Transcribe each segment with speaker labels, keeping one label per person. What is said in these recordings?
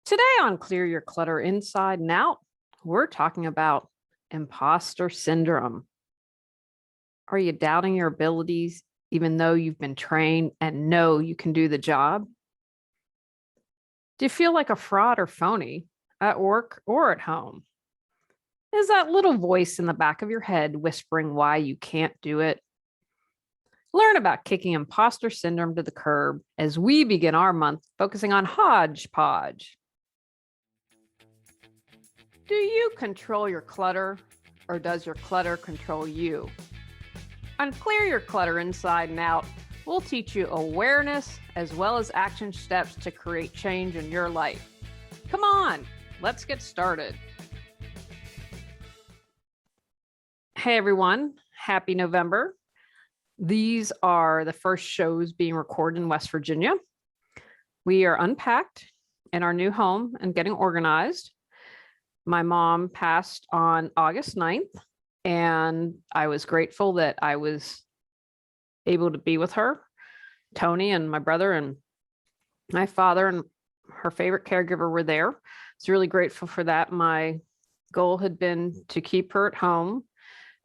Speaker 1: Today on Clear Your Clutter Inside and Out, we're talking about imposter syndrome. Are you doubting your abilities even though you've been trained and know you can do the job? Do you feel like a fraud or phony at work or at home? Is that little voice in the back of your head whispering why you can't do it? Learn about kicking imposter syndrome to the curb as we begin our month focusing on hodgepodge. Do you control your clutter, or does your clutter control you? On Clear Your Clutter Inside and Out, we'll teach you awareness as well as action steps to create change in your life. Come on, let's get started. Hey everyone, happy November. These are the first shows being recorded in West Virginia. We are unpacked in our new home and getting organized. My mom passed on August 9th, and I was grateful that I was able to be with her. Tony and my brother and my father and her favorite caregiver were there. I was really grateful for that. My goal had been to keep her at home,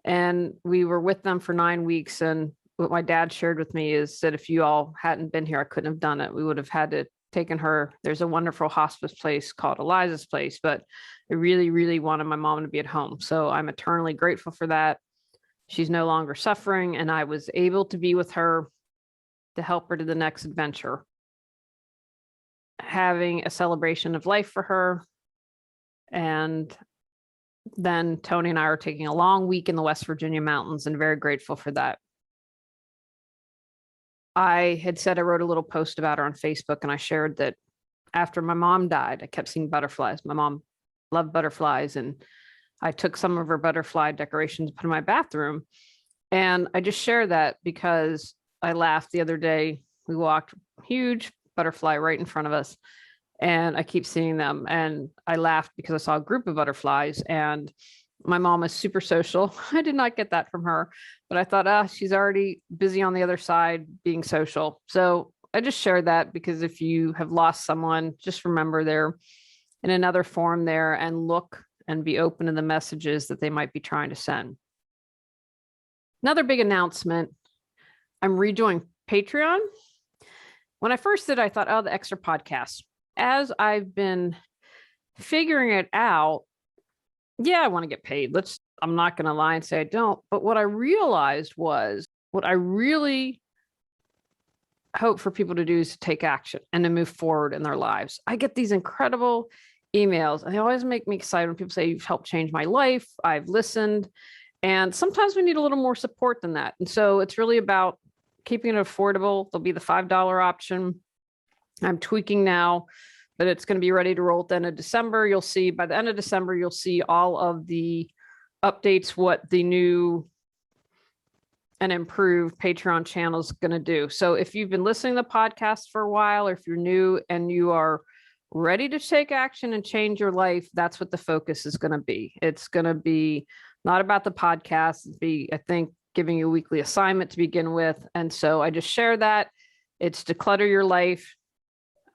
Speaker 1: and we were with them for 9 weeks. And what my dad shared with me is that if you all hadn't been here, I couldn't have done it. We would have had to taken her. There's a wonderful hospice place called Eliza's Place, but I really, really wanted my mom to be at home. So I'm eternally grateful for that. She's no longer suffering, and I was able to be with her to help her to the next adventure. Having a celebration of life for her. And then Tony and I are taking a long week in the West Virginia mountains, and very grateful for that. I had said I wrote a little post about her on Facebook, and I shared that after my mom died, I kept seeing butterflies. My mom loved butterflies, and I took some of her butterfly decorations, put in my bathroom. And I just share that because I laughed the other day. We walked huge butterfly right in front of us, and I keep seeing them. And I laughed because I saw a group of butterflies, and my mom is super social. I did not get that from her, but I thought, she's already busy on the other side being social. So I just shared that because if you have lost someone, just remember they're in another form there, and look and be open to the messages that they might be trying to send. Another big announcement, I'm redoing Patreon. When I first did, I thought, the extra podcasts. As I've been figuring it out, I want to get paid. I'm not going to lie and say I don't. But what I realized was what I really hope for people to do is to take action and to move forward in their lives. I get these incredible emails, and they always make me excited when people say, you've helped change my life. I've listened. And sometimes we need a little more support than that. And so it's really about keeping it affordable. There'll be the $5 option. I'm tweaking now, but it's going to be ready to roll at the end of December. You'll see by the end of December, you'll see all of the updates, what the new and improved Patreon channel is going to do. So if you've been listening to the podcast for a while, or if you're new and you are ready to take action and change your life, that's what the focus is going to be. It's going to be not about the podcast. It'll be, I think, giving you a weekly assignment to begin with. And so I just share that. It's Declutter Your Life.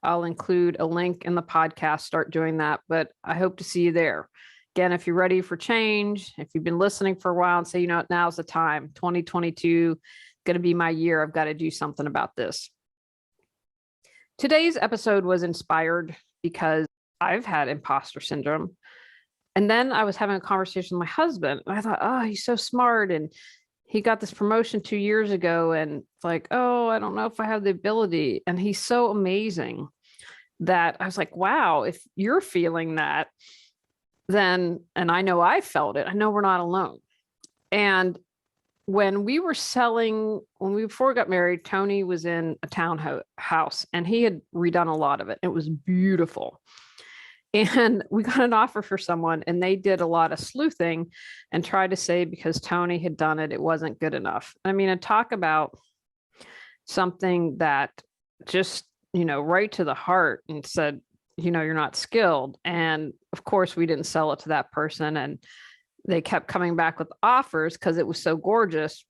Speaker 1: I'll include a link in the podcast. Start doing that, but I hope to see you there. Again, if you're ready for change, if you've been listening for a while and say, now's the time, 2022 is going to be my year. I've got to do something about this. Today's episode was inspired because I've had imposter syndrome. And then I was having a conversation with my husband, and I thought, he's so smart. And he got this promotion 2 years ago, and it's like, I don't know if I have the ability. And he's so amazing that I was like, wow, if you're feeling that, then, and I know I felt it, I know we're not alone. And when we were before we got married, Tony was in a townhouse, and he had redone a lot of it. It was beautiful. And we got an offer for someone, and they did a lot of sleuthing and tried to say because Tony had done it, it wasn't good enough. I mean, and talk about something that just, right to the heart, and said, you're not skilled. And of course, we didn't sell it to that person. And they kept coming back with offers because it was so gorgeous.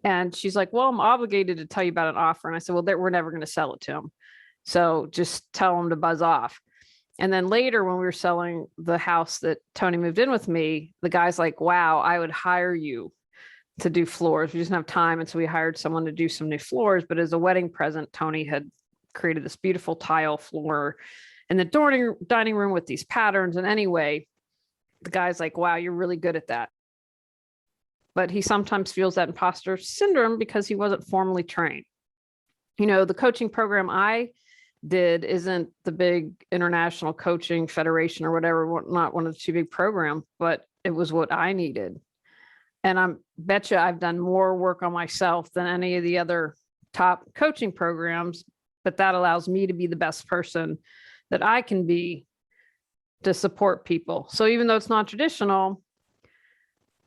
Speaker 1: And she's like, well, I'm obligated to tell you about an offer. And I said, well, we're never going to sell it to him. So just tell him to buzz off. And then later when we were selling the house that Tony moved in with me, the guy's like, wow, I would hire you to do floors. We just didn't have time. And so we hired someone to do some new floors. But as a wedding present, Tony had created this beautiful tile floor in the dining room with these patterns. And anyway, the guy's like, wow, you're really good at that. But he sometimes feels that imposter syndrome because he wasn't formally trained. The coaching program I did isn't the big international coaching federation or whatever, not one of the two big programs, but it was what I needed. And I bet you I've done more work on myself than any of the other top coaching programs, but that allows me to be the best person that I can be to support people. So even though it's not traditional,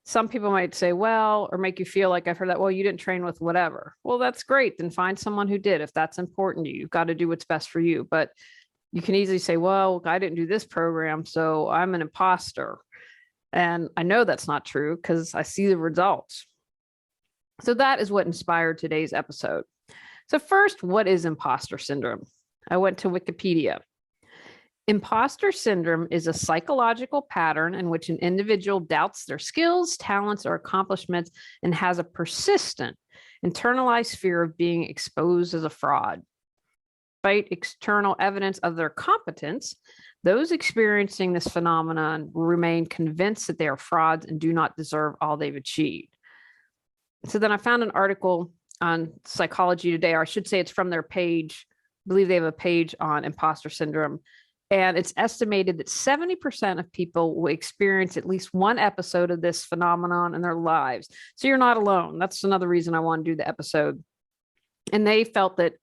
Speaker 1: some people might say, well, or make you feel like I've heard that, well, you didn't train with whatever. Well, that's great. Then find someone who did. If that's important to you, you've got to do what's best for you. But you can easily say, well, I didn't do this program, so I'm an imposter. And I know that's not true because I see the results. So that is what inspired today's episode. So first, what is imposter syndrome? I went to Wikipedia. Imposter syndrome is a psychological pattern in which an individual doubts their skills, talents, or accomplishments and has a persistent, internalized fear of being exposed as a fraud. Despite external evidence of their competence, those experiencing this phenomenon remain convinced that they are frauds and do not deserve all they've achieved. So then I found an article on Psychology Today, or I should say it's from their page. I believe they have a page on imposter syndrome. And it's estimated that 70% of people will experience at least one episode of this phenomenon in their lives. So you're not alone. That's another reason I want to do the episode. And they felt that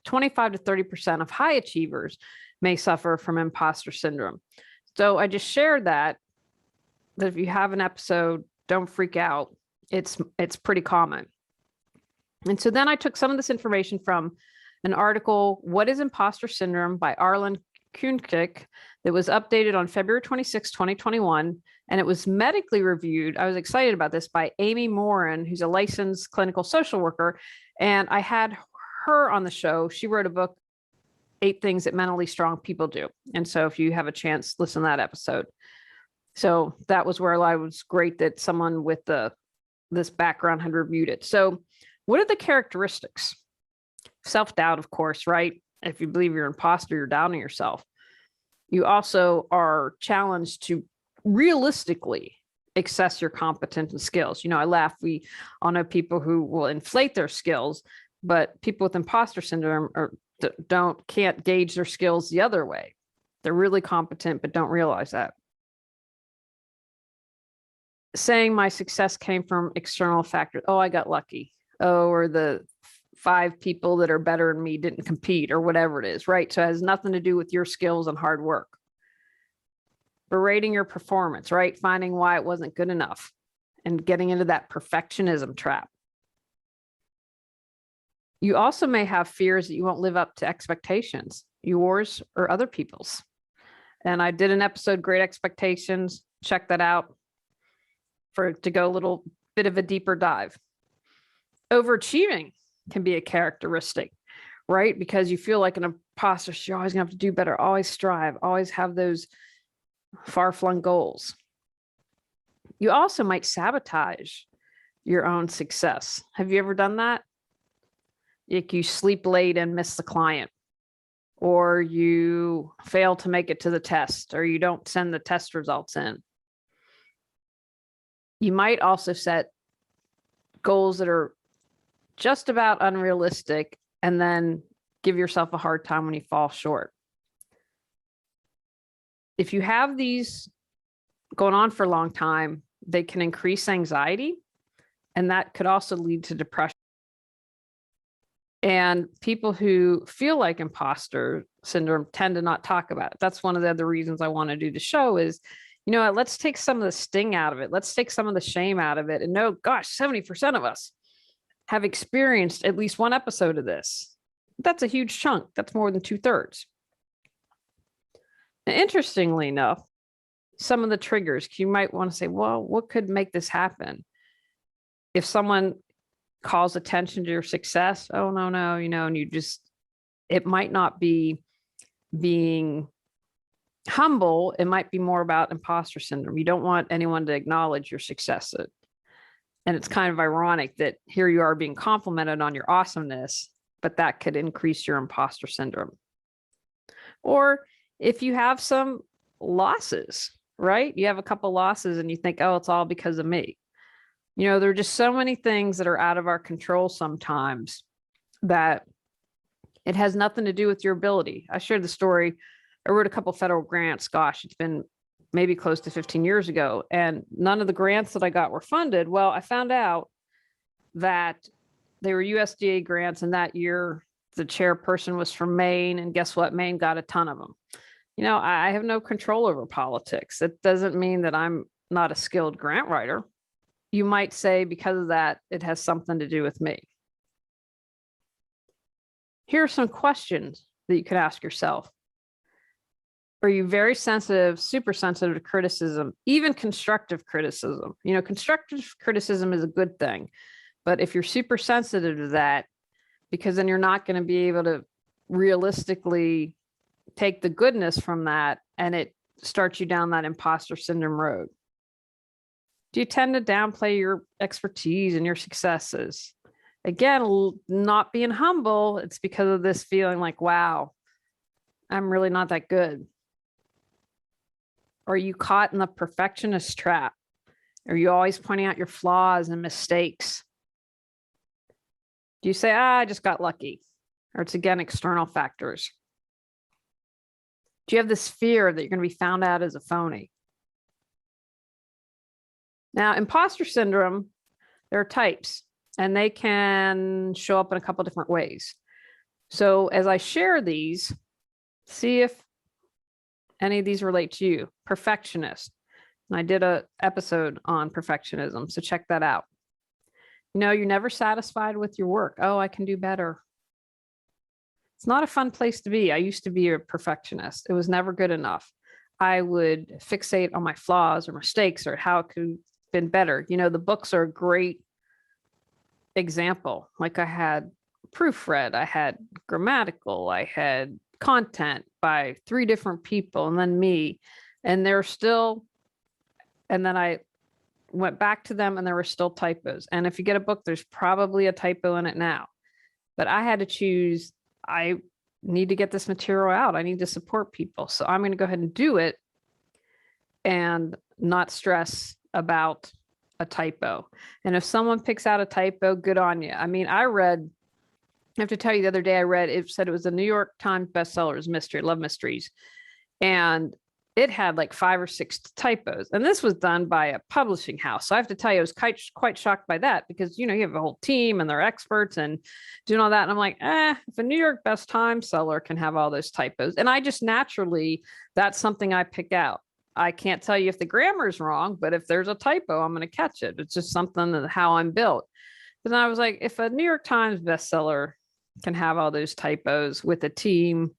Speaker 1: 25 to 30% of high achievers may suffer from imposter syndrome. So I just shared that if you have an episode, don't freak out. It's pretty common. And so then I took some of this information from an article, What is Imposter Syndrome by Arlen Kunkik, that was updated on February 26, 2021. And it was medically reviewed. I was excited about this by Amy Morin, who's a licensed clinical social worker. And I had her on the show. She wrote a book, 8 Things That Mentally Strong People Do. And so if you have a chance, listen to that episode. So that was where I was great that someone with this background had reviewed it. So what are the characteristics? Self-doubt, of course, right? If you believe you're an imposter, you're doubting yourself. You also are challenged to realistically assess your competence and skills. I laugh. We all know people who will inflate their skills, but people with imposter syndrome can't gauge their skills the other way. They're really competent, but don't realize that. Saying my success came from external factors. Oh, I got lucky. Oh, or the 5 people that are better than me didn't compete, or whatever it is, right? So it has nothing to do with your skills and hard work. Berating your performance, right? Finding why it wasn't good enough and getting into that perfectionism trap. You also may have fears that you won't live up to expectations, yours or other people's. And I did an episode, Great Expectations. Check that out to go a little bit of a deeper dive. Overachieving can be a characteristic, right? Because you feel like an imposter, so you're always gonna have to do better, always strive, always have those far-flung goals. You also might sabotage your own success. Have you ever done that? Like you sleep late and miss the client, or you fail to make it to the test, or you don't send the test results in. You might also set goals that are just about unrealistic and then give yourself a hard time when you fall short. If you have these going on for a long time, they can increase anxiety, and that could also lead to depression. And people who feel like imposter syndrome tend to not talk about it. That's one of the other reasons I want to do the show is, let's take some of the sting out of it. Let's take some of the shame out of it. And no, gosh, 70% of us have experienced at least one episode of this. That's a huge chunk. That's more than 2/3. Now, interestingly enough, some of the triggers, you might want to say, well, what could make this happen? If someone calls attention to your success, oh, no, and it might not be being humble, it might be more about imposter syndrome. You don't want anyone to acknowledge your success. And it's kind of ironic that here you are being complimented on your awesomeness, but that could increase your imposter syndrome. Or if you have some losses, right? You have a couple losses and you think, oh, it's all because of me. There are just so many things that are out of our control sometimes that it has nothing to do with your ability. I shared the story. I wrote a couple federal grants. Gosh, it's been maybe close to 15 years ago. And none of the grants that I got were funded. Well, I found out that they were USDA grants. And that year, the chairperson was from Maine. And guess what? Maine got a ton of them. I have no control over politics. It doesn't mean that I'm not a skilled grant writer. You might say because of that, it has something to do with me. Here are some questions that you could ask yourself. Are you very sensitive, super sensitive to criticism, even constructive criticism? Constructive criticism is a good thing, but if you're super sensitive to that, because then you're not going to be able to realistically take the goodness from that, and it starts you down that imposter syndrome road. Do you tend to downplay your expertise and your successes? Again, not being humble, it's because of this feeling like, wow, I'm really not that good. Are you caught in the perfectionist trap? Are you always pointing out your flaws and mistakes? Do you say, I just got lucky? Or it's again, external factors. Do you have this fear that you're going to be found out as a phony? Now, imposter syndrome, there are types, and they can show up in a couple different ways. So as I share these, see if any of these relate to you. Perfectionist. And I did an episode on perfectionism, so check that out. You're never satisfied with your work. Oh, I can do better. It's not a fun place to be. I used to be a perfectionist. It was never good enough. I would fixate on my flaws or mistakes or how it could have been better. The books are a great example. Like I had proofread, I had grammatical, I had content by 3 different people and then me, and they're still, and then I went back to them and there were still typos. And if you get a book, there's probably a typo in it now, but I had to choose, I need to get this material out. I need to support people. So I'm going to go ahead and do it and not stress about a typo. And if someone picks out a typo, good on you. I mean, I have to tell you, the other day it said it was a New York Times bestseller, it was mystery, love mysteries. And it had like 5 or 6 typos. And this was done by a publishing house. So I have to tell you, I was quite shocked by that because, you have a whole team and they're experts and doing all that. And I'm like, if a New York Best Times seller can have all those typos. And I just naturally, that's something I pick out. I can't tell you if the grammar is wrong, but if there's a typo, I'm going to catch it. It's just something that how I'm built. But then I was like, if a New York Times bestseller can have all those typos with a team,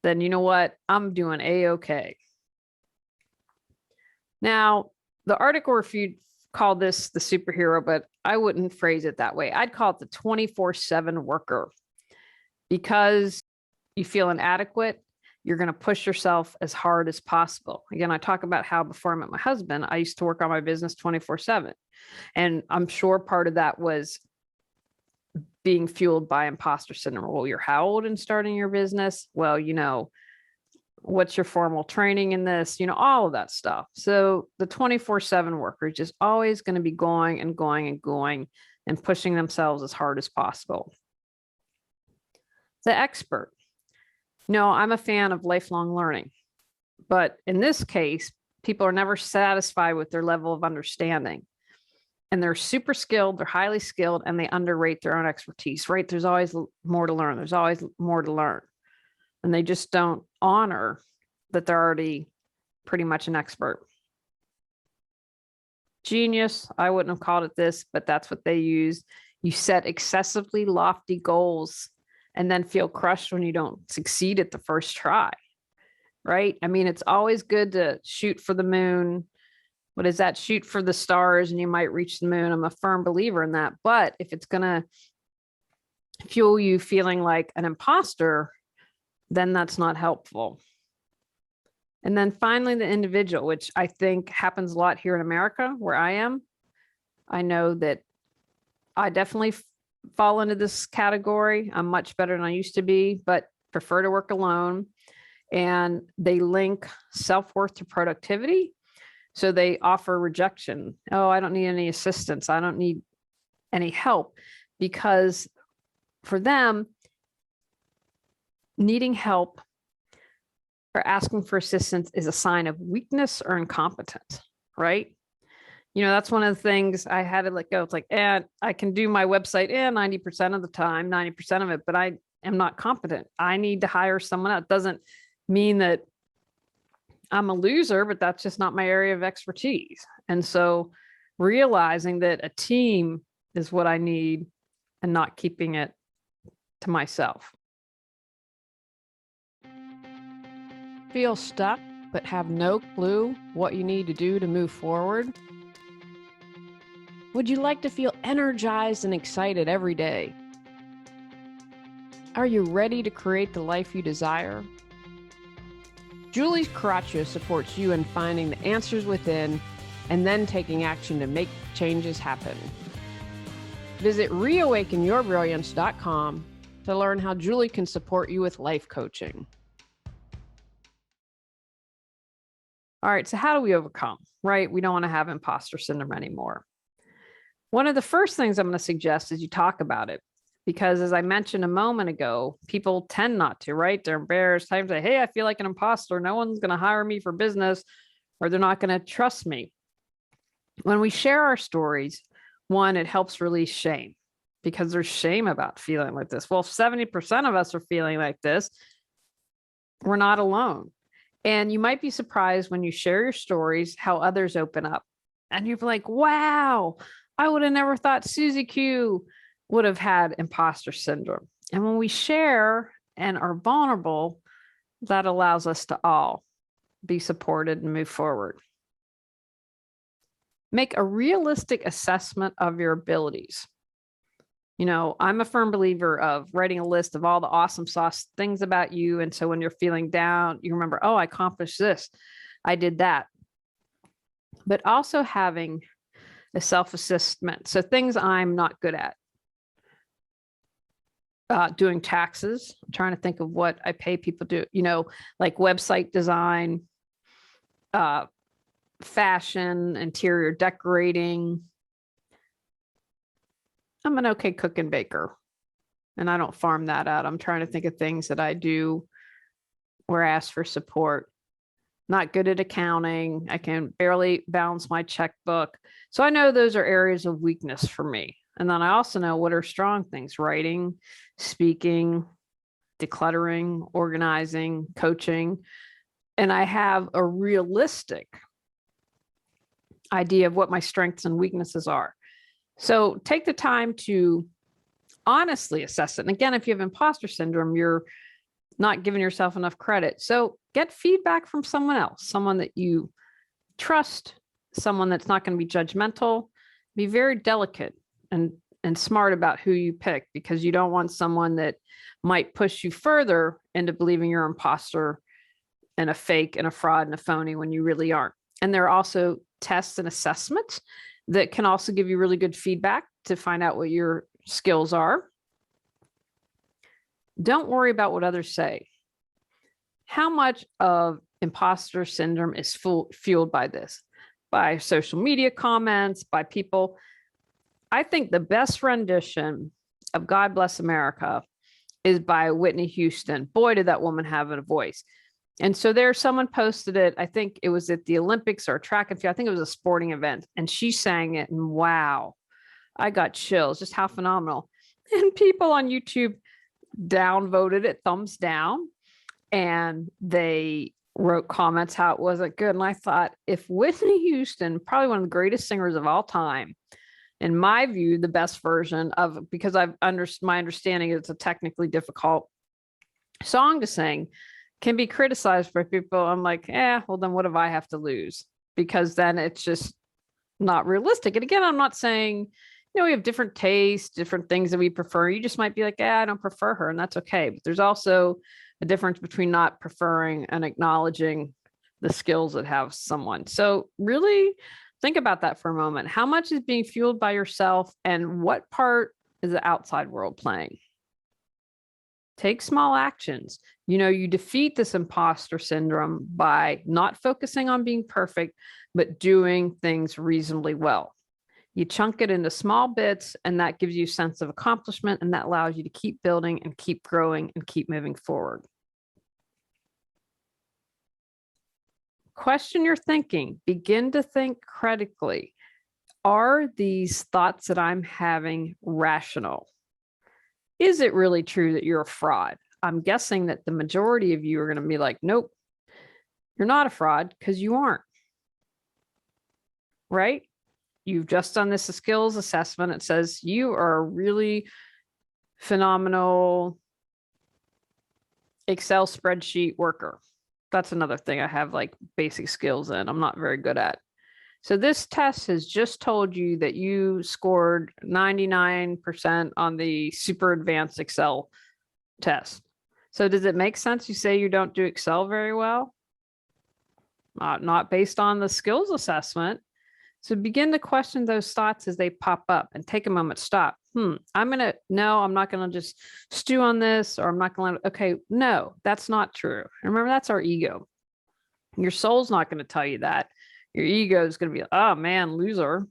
Speaker 1: then you know what? I'm doing A-okay. Now, the article reviewed called this the superhero, but I wouldn't phrase it that way. I'd call it the 24/7 worker, because you feel inadequate. You're going to push yourself as hard as possible. Again, I talk about how before I met my husband, I used to work on my business 24/7. And I'm sure part of that was being fueled by imposter syndrome. Well, you're how old and starting your business? Well, what's your formal training in this? All of that stuff. So the 24/7 worker is just always going to be going and going and going and pushing themselves as hard as possible. The expert. I'm a fan of lifelong learning, but in this case, people are never satisfied with their level of understanding. And they're super skilled, they're highly skilled, and they underrate their own expertise, right? There's always more to learn. There's always more to learn. And they just don't honor that they're already pretty much an expert. Genius, I wouldn't have called it this, but that's what they use. You set excessively lofty goals and then feel crushed when you don't succeed at the first try, right? I mean, it's always good to shoot for the moon. What is that? Shoot for the stars and you might reach the moon. I'm a firm believer in that. But if it's going to fuel you feeling like an imposter, then that's not helpful. And then finally, the individual, which I think happens a lot here in America where I am. I know that I definitely fall into this category. I'm much better than I used to be, but prefer to work alone. And they link self-worth to productivity. So they offer rejection. Oh, I don't need any assistance. I don't need any help, because for them, needing help or asking for assistance is a sign of weakness or incompetence, right? That's one of the things I had to let go. It's like, I can do my website 90% of the time, 90% of it, but I am not competent. I need to hire someone else. It doesn't mean that I'm a loser, but that's just not my area of expertise. And so realizing that a team is what I need and not keeping it to myself. Feel stuck, but have no clue what you need to do to move forward? Would you like to feel energized and excited every day? Are you ready to create the life you desire? Julie Coraccio supports you in finding the answers within and then taking action to make changes happen. Visit reawakenyourbrilliance.com to learn how Julie can support you with life coaching. All right, so how do we overcome, right? We don't want to have imposter syndrome anymore. One of the first things I'm going to suggest is you talk about it, because as I mentioned a moment ago, people tend not to, right? They're embarrassed. Times say, hey, I feel like an imposter. No one's going to hire me for business, or they're not going to trust me. When we share our stories, one, it helps release shame, because there's shame about feeling like this. Well, if 70% of us are feeling like this, we're not alone. And you might be surprised when you share your stories, how others open up. And you're like, wow, I would have never thought Susie Q would have had imposter syndrome. And when we share and are vulnerable, that allows us to all be supported and move forward. Make a realistic assessment of your abilities. I'm a firm believer of writing a list of all the awesome sauce things about you. And so when you're feeling down, you remember, oh, I accomplished this. I did that. But also having a self-assessment. So things I'm not good at. Doing taxes. I'm trying to think of what I pay people to do, like website design, fashion, interior decorating. I'm an okay cook and baker, and I don't farm that out. I'm trying to think of things that I do or ask for support. Not good at accounting. I can barely balance my checkbook. So I know those are areas of weakness for me. And then I also know what are strong things: writing, speaking, decluttering, organizing, coaching. And I have a realistic idea of what my strengths and weaknesses are. So take the time to honestly assess it. And again, if you have imposter syndrome, you're not giving yourself enough credit. So get feedback from someone else, someone that you trust, someone that's not going to be judgmental. Be very delicate and smart about who you pick, because you don't want someone that might push you further into believing you're an imposter and a fake and a fraud and a phony when you really aren't. And there are also tests and assessments that can also give you really good feedback to find out what your skills are. Don't worry about what others say. How much of imposter syndrome is fueled by this? By social media comments, by people. I think the best rendition of God Bless America is by Whitney Houston. Boy, did that woman have a voice. And so someone posted it. I think it was at the Olympics or track and field. I think it was a sporting event. And she sang it. And wow, I got chills, just how phenomenal. And people on YouTube downvoted it, thumbs down. And they wrote comments how it wasn't good. And I thought, if Whitney Houston, probably one of the greatest singers of all time, in my view, the best version of, because my understanding is it's a technically difficult song to sing, can be criticized by people, I'm like, well, then what do I have to lose? Because then it's just not realistic. And again, I'm not saying, we have different tastes, different things that we prefer. You just might be like, I don't prefer her, and that's okay. But there's also a difference between not preferring and acknowledging the skills that have someone. So really think about that for a moment. How much is being fueled by yourself, and what part is the outside world playing? Take small actions. You defeat this imposter syndrome by not focusing on being perfect, but doing things reasonably well. You chunk it into small bits, and that gives you a sense of accomplishment, and that allows you to keep building and keep growing and keep moving forward. Question your thinking. Begin to think critically. Are these thoughts that I'm having rational? Is it really true that you're a fraud? I'm guessing that the majority of you are going to be like, nope, you're not a fraud, because you aren't. Right? You've just done this skills assessment. It says you are a really phenomenal Excel spreadsheet worker. That's another thing I have like basic skills in. I'm not very good at. So this test has just told you that you scored 99% on the super advanced Excel test. So does it make sense you say you don't do Excel very well? Not based on the skills assessment. So begin to question those thoughts as they pop up, and take a moment, stop. I'm not going to just stew on this, or I'm not going to, okay, no, that's not true. Remember, that's our ego. Your soul's not going to tell you that. Your ego is going to be, oh man, loser.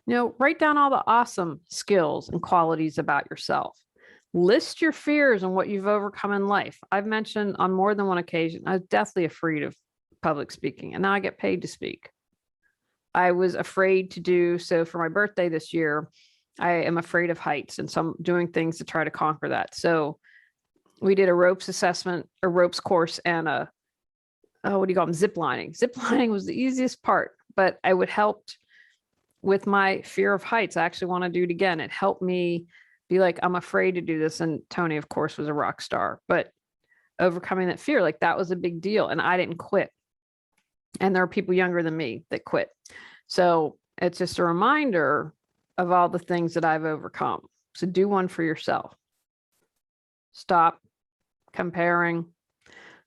Speaker 1: Write down all the awesome skills and qualities about yourself. List your fears and what you've overcome in life. I've mentioned on more than one occasion, I was deathly afraid of public speaking, and now I get paid to speak. I was afraid to do so for my birthday this year. I am afraid of heights, and so I'm doing things to try to conquer that. So we did a ropes assessment, a ropes course, and what do you call them? Zip lining. Zip lining was the easiest part, but I would help with my fear of heights. I actually want to do it again. It helped me be like, I'm afraid to do this. And Tony, of course, was a rock star, but overcoming that fear, like that was a big deal. And I didn't quit. And there are people younger than me that quit. So it's just a reminder of all the things that I've overcome. So do one for yourself. Stop comparing.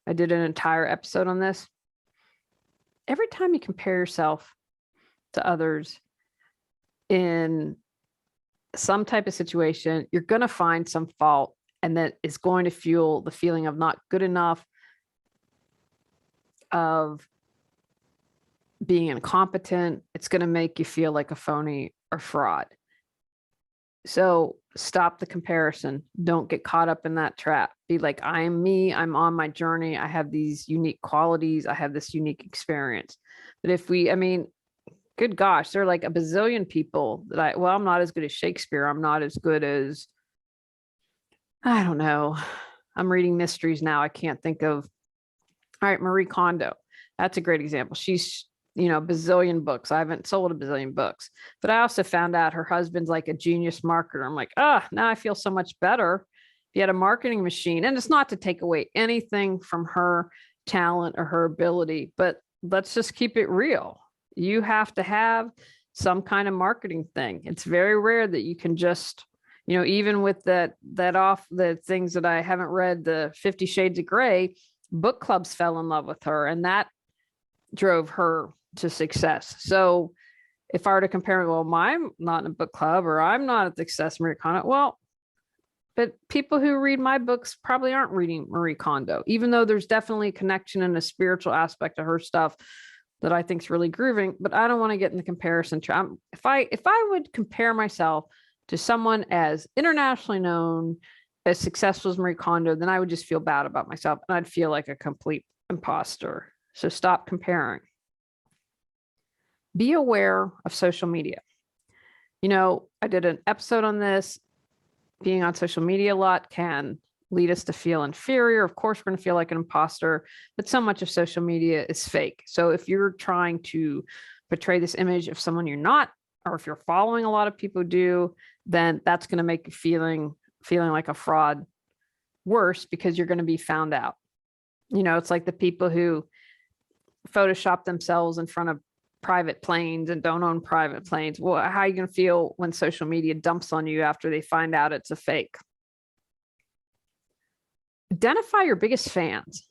Speaker 1: I did an entire episode on this. Every time you compare yourself to others in some type of situation, you're going to find some fault, and that is going to fuel the feeling of not good enough, of being incompetent. It's going to make you feel like a phony or fraud. So stop the comparison. Don't get caught up in that trap. Be like, I am me. I'm on my journey. I have these unique qualities. I have this unique experience. But good gosh, there are like a bazillion people that I'm not as good as Shakespeare. I'm not as good as, I don't know. I'm reading mysteries now. I can't think of. All right, Marie Kondo. That's a great example. She's, a bazillion books. I haven't sold a bazillion books, but I also found out her husband's like a genius marketer. I'm like, now I feel so much better. He had a marketing machine, and it's not to take away anything from her talent or her ability, but let's just keep it real. You have to have some kind of marketing thing. It's very rare that you can just, even with that off the things that I haven't read, the 50 Shades of Grey, book clubs fell in love with her, and that drove her to success. So if I were to compare, I'm not in a book club, or I'm not at the Success Marie Kondo. But people who read my books probably aren't reading Marie Kondo, even though there's definitely a connection and a spiritual aspect to her stuff that I think is really grooving. But I don't want to get in the comparison trap. If I would compare myself to someone as internationally known, as successful as Marie Kondo, then I would just feel bad about myself, and I'd feel like a complete imposter. So stop comparing. Be aware of social media. I did an episode on this. Being on social media a lot can lead us to feel inferior. Of course, we're going to feel like an imposter, but so much of social media is fake. So if you're trying to portray this image of someone you're not, or if you're following a lot of people do, then that's going to make you feeling like a fraud worse, because you're going to be found out. It's like the people who Photoshop themselves in front of private planes and don't own private planes. Well, how are you going to feel when social media dumps on you after they find out it's a fake? Identify your biggest fans.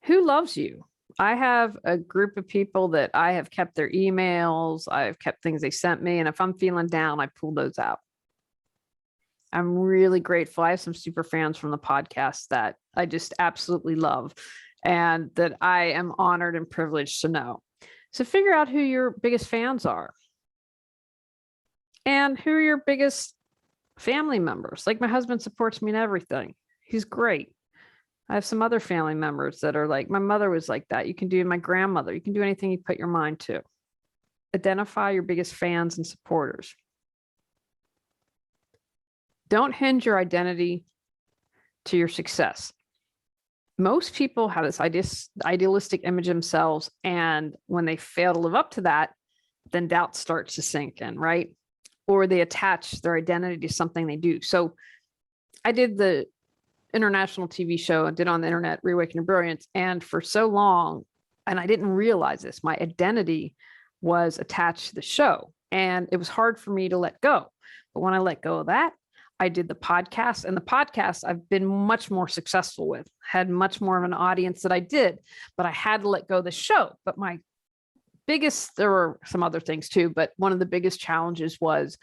Speaker 1: Who loves you? I have a group of people that I have kept their emails. I've kept things they sent me. And if I'm feeling down, I pull those out. I'm really grateful. I have some super fans from the podcast that I just absolutely love and that I am honored and privileged to know. So figure out who your biggest fans are and who are your biggest family members. Like my husband supports me in everything. He's great. I have some other family members that are like, my mother was like that. You can do my grandmother. You can do anything you put your mind to. Identify your biggest fans and supporters. Don't hinge your identity to your success. Most people have this idealistic image of themselves. And when they fail to live up to that, then doubt starts to sink in, right? Or they attach their identity to something they do. So I did the international TV show and did on the internet, Reawaken Your Brilliance. And for so long, and I didn't realize this, my identity was attached to the show. And it was hard for me to let go. But when I let go of that, I did the podcast, and the podcast I've been much more successful with, had much more of an audience that I did, but I had to let go of the show. But my biggest, there were some other things too, but one of the biggest challenges was,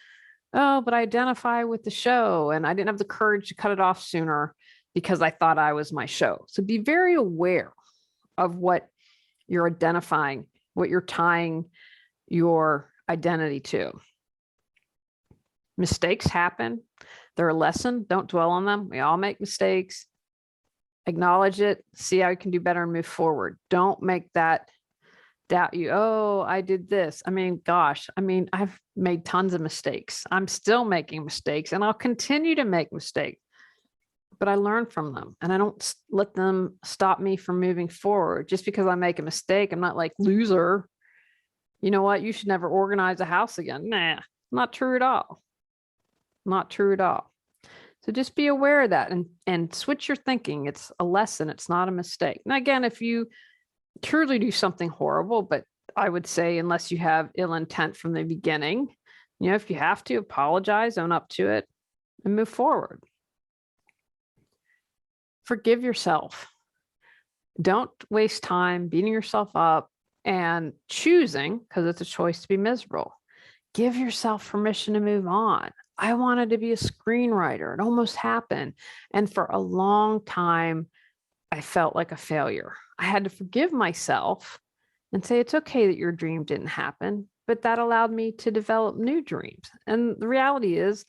Speaker 1: oh, but I identify with the show and I didn't have the courage to cut it off sooner because I thought I was my show. So be very aware of what you're identifying, what you're tying your identity to. Mistakes happen. They're a lesson. Don't dwell on them. We all make mistakes. Acknowledge it. See how you can do better and move forward. Don't make that doubt you. Oh, I did this. I mean, gosh, I've made tons of mistakes. I'm still making mistakes and I'll continue to make mistakes, but I learn from them and I don't let them stop me from moving forward. Just because I make a mistake, I'm not like loser. You know what? You should never organize a house again. Nah, not true at all. Not true at all. So just be aware of that and switch your thinking. It's a lesson. It's not a mistake. Now, again, if you truly do something horrible, but I would say unless you have ill intent from the beginning, if you have to apologize, own up to it and move forward. Forgive yourself. Don't waste time beating yourself up and choosing, because it's a choice, to be miserable. Give yourself permission to move on. I wanted to be a screenwriter. It almost happened. And for a long time, I felt like a failure. I had to forgive myself and say, it's okay that your dream didn't happen, but that allowed me to develop new dreams. And the reality is,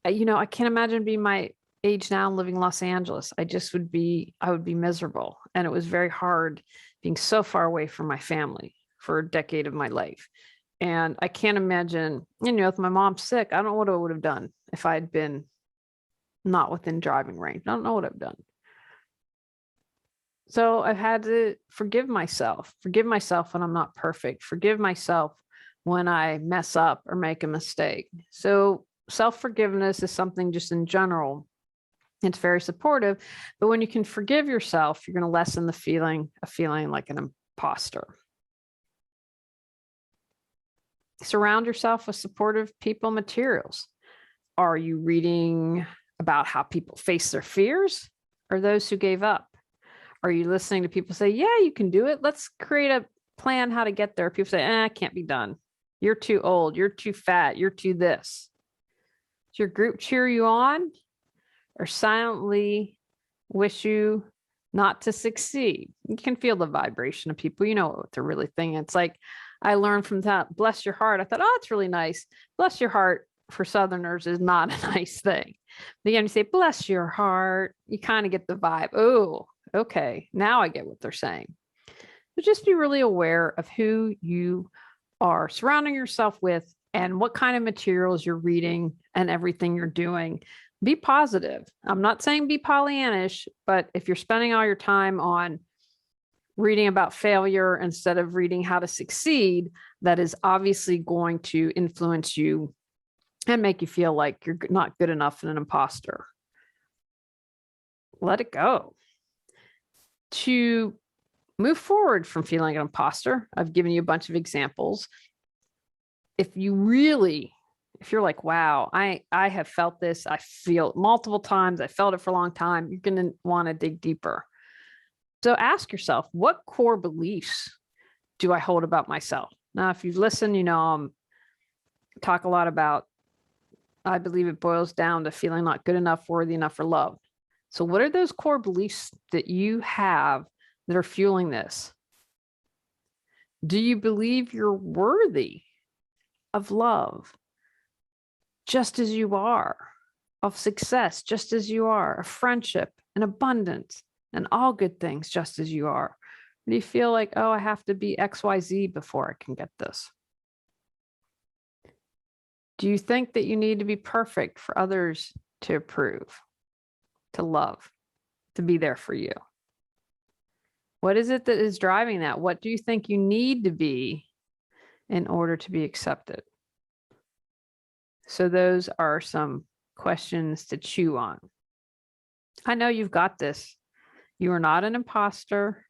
Speaker 1: I can't imagine being my age now and living in Los Angeles. I would be miserable. And it was very hard being so far away from my family for a decade of my life. And I can't imagine, if my mom's sick, I don't know what I would have done if I had been not within driving range. I don't know what I've done. So I've had to forgive myself when I'm not perfect, forgive myself when I mess up or make a mistake. So self-forgiveness is something just in general. It's very supportive, but when you can forgive yourself, you're going to lessen the feeling of feeling like an imposter. Surround yourself with supportive people, materials. Are you reading about how people face their fears or those who gave up? Are you listening to people say, yeah, you can do it. Let's create a plan how to get there. People say, it can't be done. You're too old. You're too fat. You're too this. Does your group cheer you on or silently wish you not to succeed? You can feel the vibration of people. You know what they're really thinking. It's like, I learned from that, bless your heart. I thought, oh, it's really nice. Bless your heart for Southerners is not a nice thing. But again, you say, bless your heart. You kind of get the vibe. Oh, okay. Now I get what they're saying. So just be really aware of who you are surrounding yourself with and what kind of materials you're reading and everything you're doing. Be positive. I'm not saying be Pollyannish, but if you're spending all your time on reading about failure instead of reading how to succeed, that is obviously going to influence you and make you feel like you're not good enough and an imposter. Let it go. To move forward from feeling an imposter, I've given you a bunch of examples. If you're like, wow, I have felt this, I feel it multiple times, I felt it for a long time, you're going to want to dig deeper. So ask yourself, what core beliefs do I hold about myself? Now, if you listen, talk a lot about, I believe it boils down to feeling not good enough, worthy enough, or loved. So what are those core beliefs that you have that are fueling this? Do you believe you're worthy of love just as you are, of success just as you are, of friendship and abundance and all good things just as you are? Do you feel like, oh, I have to be XYZ before I can get this? Do you think that you need to be perfect for others to approve, to love, to be there for you? What is it that is driving that? What do you think you need to be in order to be accepted? So those are some questions to chew on. I know you've got this. You are not an imposter.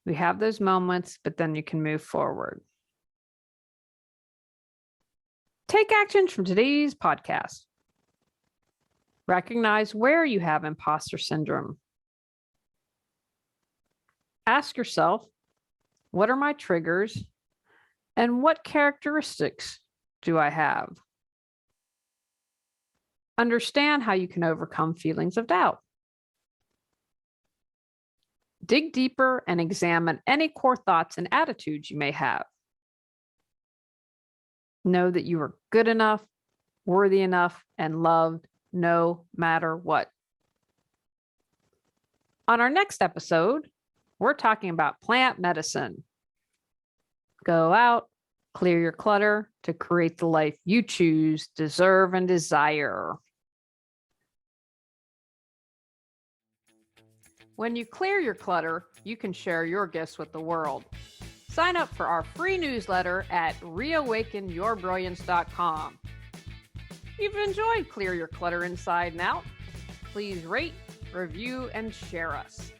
Speaker 1: We have those moments, but then you can move forward. Take actions from today's podcast. Recognize where you have imposter syndrome. Ask yourself, what are my triggers and what characteristics do I have? Understand how you can overcome feelings of doubt. Dig deeper and examine any core thoughts and attitudes you may have. Know that you are good enough, worthy enough, and loved no matter what. On our next episode, we're talking about plant medicine. Go out, clear your clutter to create the life you choose, deserve, and desire. When you clear your clutter, you can share your gifts with the world. Sign up for our free newsletter at reawakenyourbrilliance.com. If you've enjoyed Clear Your Clutter Inside and Out, please rate, review, and share us.